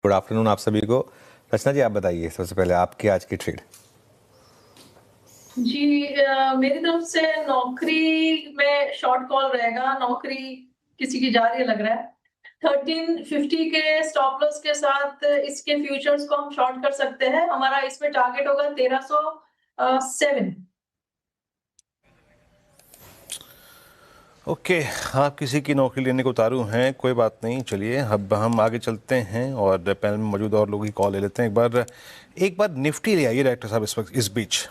Good afternoon आप सभी को। रचना जी, आप बताइए सबसे पहले आपकी आज की ट्रेड। जी मेरी तरफ से नौकरी में शॉर्ट कॉल रहेगा। नौकरी किसी की जा रही है लग रहा है। 1350 के स्टॉप लॉस के साथ इसके फ्यूचर्स को हम शॉर्ट कर सकते हैं। हमारा इसमें टारगेट होगा 1307। ओके, आप किसी की नौकरी लेने को उतारू हैं, कोई बात नहीं। चलिए अब हम आगे चलते हैं और पैनल में मौजूद और लोगों की कॉल ले लेते हैं। एक बार निफ्टी ले आइए डायरेक्टर साहब। इस वक्त इस बीच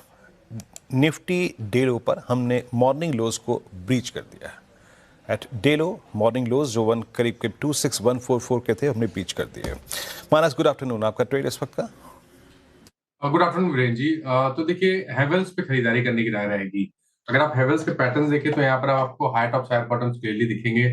निफ्टी डे लो पर हमने मॉर्निंग लोज को ब्रीच कर दिया है। एट डे लो मॉर्निंग लोज जो करीब 26144 के थे, हमने ब्रीच कर दिए। मानस, गुड आफ्टरनून, आपका ट्रेड इस वक्त का। गुड आफ्टरनून वीरेन जी। तो देखिए, हेवल्स पे खरीदारी करने की राय रहेगी। अगर आप हेवल्स के पैटर्न्स देखें तो यहाँ पर आपको high top high bottoms clearly दिखेंगे।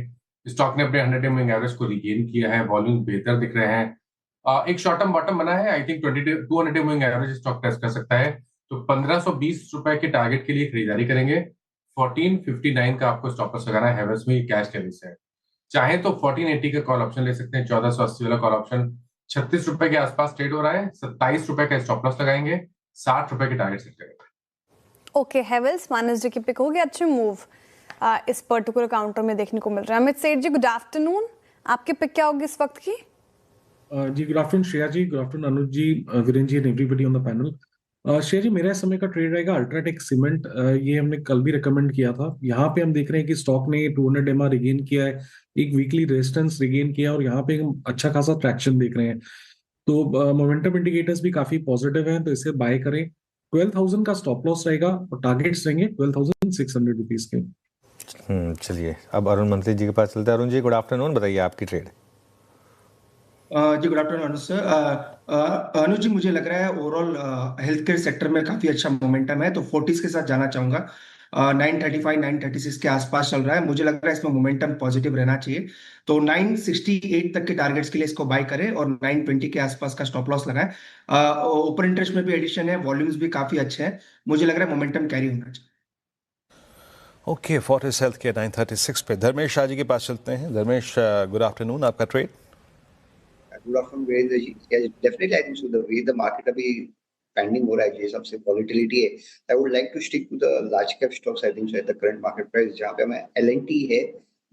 स्टॉक ने अपने 100 मूविंग एवरेज को रिगेन किया है, वॉल्यूम बेहतर दिख रहे हैं। एक शॉर्ट टर्म बॉटम बना है। I think 200 moving average stock test कर सकता है। तो 1520 के टारगेट के लिए खरीदारी करेंगे। 1459 का आपको स्टॉप लॉस लगाना है। हेवल्स में कैश कैरी से चाहे तो 1480 का कॉल ऑप्शन ले सकते हैं। 1480 वाला कॉल ऑप्शन 36 रुपए के आसपास ट्रेड हो रहा है। 27 रुपए का स्टॉप लॉस लगाएंगे। 60 रुपए के टारगेट सेट करेंगे। ओके, हेवल्स मानस जी की पिक होगी। अच्छे मूव इस पर्टिकुलर काउंटर में देखने को मिल रहा है। अमित सेठ जी, गुड आफ्टरनून, आपकी पिक क्या होगी इस वक्त की? जी good afternoon Shreya ji, good afternoon Anuj ji, Viren ji and everybody on the panel. Shreya ji, मेरा इस समय का ट्रेड रहेगा अल्ट्राटेक सीमेंट। ये हमने कल भी रिकमेंड किया था। यहाँ पे हम देख रहे हैं कि स्टॉक ने 200 एमआर रिगेन किया है, एक वीकली रेजिस्टेंस रिगेन किया और यहाँ पे हम अच्छा खासा ट्रैक्शन देख रहे हैं। तो मोमेंटम इंडिकेटर्स भी काफी पॉजिटिव हैं, तो इसे बाय करें। 12,000 का स्टॉप लॉस रहेगा और टारगेट्स रहेंगे 12,600 रुपीज के। चलिए अब अरुण मंत्री जी के पास चलते हैं। अरुण जी, गुड आफ्टरनून, बताइए आपकी ट्रेड। जी गुड आफ्टरनून अनुज सर। अनुज जी, मुझे लग रहा है ओवरऑल हेल्थ केयर सेक्टर में काफी अच्छा मोमेंटम है, तो 40s के साथ जाना चाहूंगा। 935 936 के आसपास चल रहा है। मुझे लग रहा है इसमें मोमेंटम पॉजिटिव रहना चाहिए, तो 968 तक के टारगेट्स के लिए इसको बाय करें और 920 के आसपास का स्टॉप लॉस लगाएं। ओपन इंटरेस्ट में भी एडिशन है, वॉल्यूम्स भी काफी अच्छे हैं। मुझे लग रहा है मोमेंटम कैरी होना चाहिए। ओके, फोर्टिस हेल्थ के 936 पे धर्मेश शाह जी के पास चलते हैं। धर्मेश, गुड आफ्टरनून, आपका trade. Good afternoon Virendra ji. Definitely I think so the way the market अभी पैंडिंग हो रहा है, ये सबसे वॉलेटिलिटी है। I would like to stick to the large cap stocks. I think so at the current market price, जहां पे हमें एलएनटी है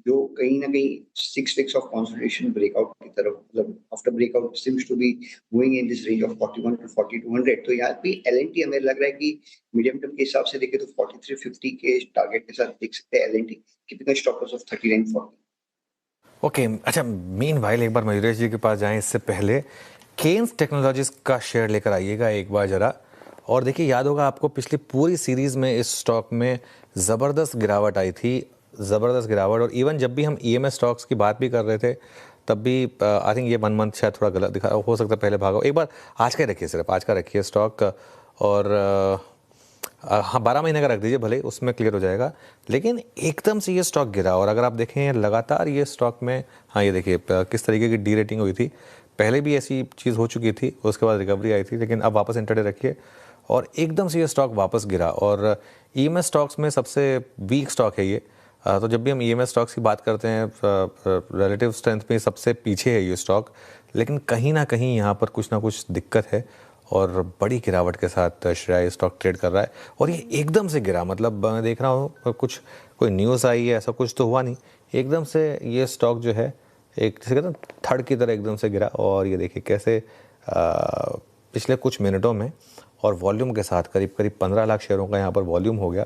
जो कहीं ना कहीं 6 वीक्स ऑफ कंसोलिडेशन ब्रेकआउट की तरफ, मतलब after breakout seems to be going in this range of 41 to 4200। तो यहाँ पे एलएनटी हमें लग रहा है कि मीडियम टर्म के हिसाब से देखें तो 4350 के टारगेट के साथ देख सकते हैं एलएनटी। कितना स्टॉप लॉस ऑफ 3940। ओके, अच्छा, मीनवाइल एक बार मयूरेश जी के पास जाएं इससे पहले केन्स टेक्नोलॉजीज का शेयर लेकर आइएगा एक बार जरा। और देखिए, याद होगा आपको पिछली पूरी सीरीज में इस स्टॉक में ज़बरदस्त गिरावट आई थी, ज़बरदस्त गिरावट। और इवन जब भी हम ईएमएस स्टॉक्स की बात भी कर रहे थे तब भी आई थिंक ये 1 मंथ शायद थोड़ा गलत दिखा हो सकता है, पहले भागा। एक बार आज का रखिए, सिर्फ आज का रखिए स्टॉक। और हाँ, 12 महीने का रख दीजिए, भले उसमें क्लियर हो जाएगा। लेकिन एकदम से ये स्टॉक गिरा और अगर आप देखें लगातार ये स्टॉक में, हाँ ये देखिए किस तरीके की डी रेटिंग हुई थी। पहले भी ऐसी चीज़ हो चुकी थी, उसके बाद रिकवरी आई थी, लेकिन अब वापस इंटरडे रखिए और एकदम से ये स्टॉक वापस गिरा। और ईएमएस स्टॉक्स में सबसे वीक स्टॉक है ये। तो जब भी हम ईएमएस स्टॉक्स की बात करते हैं, रिलेटिव स्ट्रेंथ में सबसे पीछे है ये स्टॉक, लेकिन कहीं ना कहीं यहाँ पर कुछ ना कुछ दिक्कत है और बड़ी गिरावट के साथ श्रेया स्टॉक ट्रेड कर रहा है। और ये एकदम से गिरा, मतलब मैं देख रहा हूँ कुछ कोई न्यूज़ आई है, ऐसा कुछ तो हुआ नहीं, एकदम से ये स्टॉक जो है एक जैसे कहते हैं थर्ड की तरह एकदम से गिरा। और ये देखिए कैसे पिछले कुछ मिनटों में और वॉल्यूम के साथ करीब करीब 15 लाख शेयरों का यहाँ पर वॉल्यूम हो गया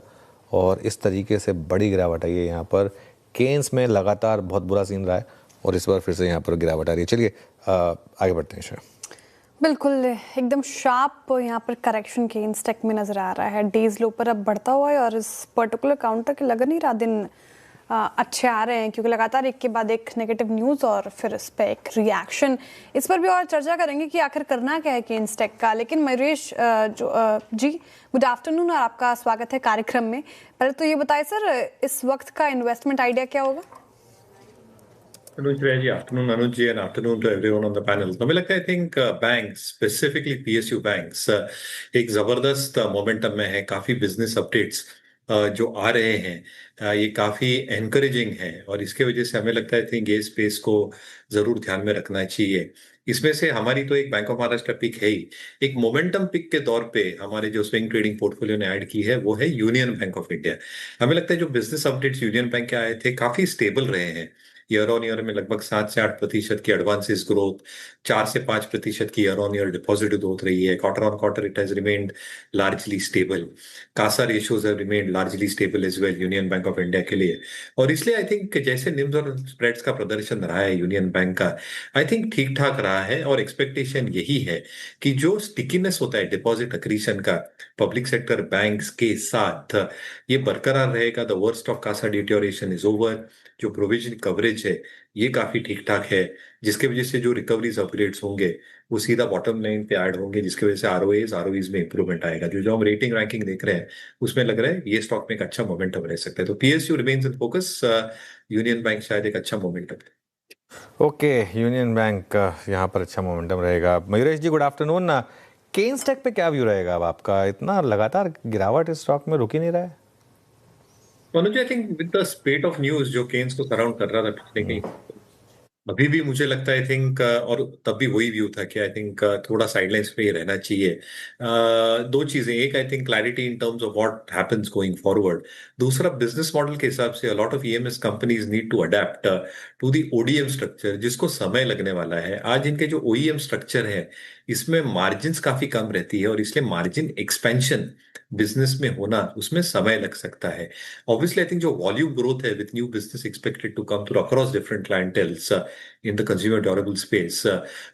और इस तरीके से बड़ी गिरावट आई है यहाँ पर। केन्स में लगातार बहुत बुरा सीन रहा है और इस बार फिर से यहाँ पर गिरावट आ रही है। चलिए आगे बढ़ते हैं श्रेया। बिल्कुल, एकदम शार्प यहाँ पर करेक्शन केन्स टेक में नजर आ रहा है। डेज लो पर अब बढ़ता हुआ है और इस पर्टिकुलर काउंटर के लग नहीं रहा दिन अच्छे आ रहे हैं, क्योंकि लगातार एक के बाद एक नेगेटिव न्यूज़ और फिर इस पर एक रिएक्शन। इस पर भी और चर्चा करेंगे कि आखिर करना क्या है केन्स टेक का। लेकिन मयूरेश जी, गुड आफ्टरनून और आपका स्वागत है कार्यक्रम में। पहले तो ये बताइए सर, इस वक्त का इन्वेस्टमेंट आइडिया क्या होगा? Anuj ji, afternoon Anuj ji and afternoon to everyone on the panel. तो हमें लगता है I think banks, specifically PSU banks एक जबरदस्त मोमेंटम में है। काफी बिजनेस अपडेट्स जो आ रहे हैं ये काफी एनकरेजिंग है और इसके वजह से हमें लगता है आई थिंक ये स्पेस को जरूर ध्यान में रखना चाहिए। इसमें से हमारी तो एक बैंक ऑफ महाराष्ट्र पिक है ही। एक मोमेंटम पिक के तौर पे हमारे जो स्विंग ट्रेडिंग पोर्टफोलियो ने ऐड की है वो है यूनियन बैंक ऑफ इंडिया। हमें लगता है जो बिजनेस अपडेट्स यूनियन बैंक के आए थे काफी स्टेबल रहे हैं। ईयर ऑन ईयर में लगभग 7 से 8% की एडवांसेस ग्रोथ, 4 से 5% की year on year deposit growth रही है। Quarter on quarter it has remained largely stable. CASA ratios have remained largely stable as well Union Bank of India के लिए। और इसलिए आई थिंक जैसे निम्स और स्प्रेड्स का प्रदर्शन रहा है यूनियन बैंक का, आई थिंक ठीक ठाक रहा है। और एक्सपेक्टेशन यही है कि जो स्टिकीनेस होता है डिपॉजिट अक्रीशन का पब्लिक सेक्टर बैंक्स के साथ, ये बरकरार रहेगा। The worst of CASA deterioration is over. जो प्रोविजन कवरेज है ये काफी ठीक ठाक है, जिसके वजह से जो रिकवरीज अपग्रेड्स होंगे वो सीधा बॉटम लाइन पे ऐड होंगे, जिसकी वजह से आरओईज में इंप्रूवमेंट आएगा। जो जो हम रेटिंग रैंकिंग देख रहे हैं उसमें लग रहा है ये स्टॉक में एक अच्छा मोमेंटम रह सकता है। तो PSU remains in focus. Union bank शायद एक अच्छा मोमेंटम है। ओके, यूनियन बैंक का यहाँ पर अच्छा मोमेंटम रहेगा। मयूरेश जी गुड आफ्टरनून। केन्स टेक पे क्या व्यू रहेगा अब आपका? इतना लगातार गिरावट इस स्टॉक में रुक ही नहीं रहा है। Manoj, I think with the स्पेट of news जो केन्स को सराउंड कर रहा था पिछले कई, अभी भी मुझे लगता है आई थिंक, और तब भी वही व्यू था कि आई थिंक थोड़ा साइडलाइंस पे ही रहना चाहिए। दो चीजें, एक I think clarity in terms of what happens going forward. दूसरा बिजनेस मॉडल के हिसाब से lot of EMS companies need to adapt to the ODM structure, जिसको समय लगने वाला है। आज इनके जो ओईएम स्ट्रक्चर है इसमें मार्जिन काफी कम रहती है और इसलिए मार्जिन एक्सपेंशन बिजनेस में होना उसमें समय लग सकता है। ऑब्वियसली आई थिंक जो वॉल्यूम ग्रोथ है with new business expected to come through across different clienteles in the consumer durable space,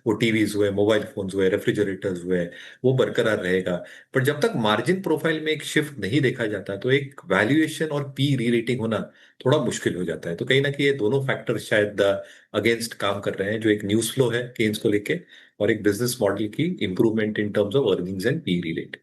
वो टीवीज हुए, मोबाइल फोन्स हुए, रेफ्रिजरेटर्स हुए, वो बरकरार रहेगा। पर जब तक मार्जिन प्रोफाइल में एक शिफ्ट नहीं देखा जाता तो एक वैल्यूएशन और पी री रेटिंग होना थोड़ा मुश्किल हो जाता है। तो कहीं ना कहीं ये दोनों फैक्टर शायद अगेंस्ट काम कर रहे हैं, जो एक न्यूज फ्लो है केन्स को लेके और एक बिजनेस मॉडल की improvement in terms of earnings and P री रेटिंग।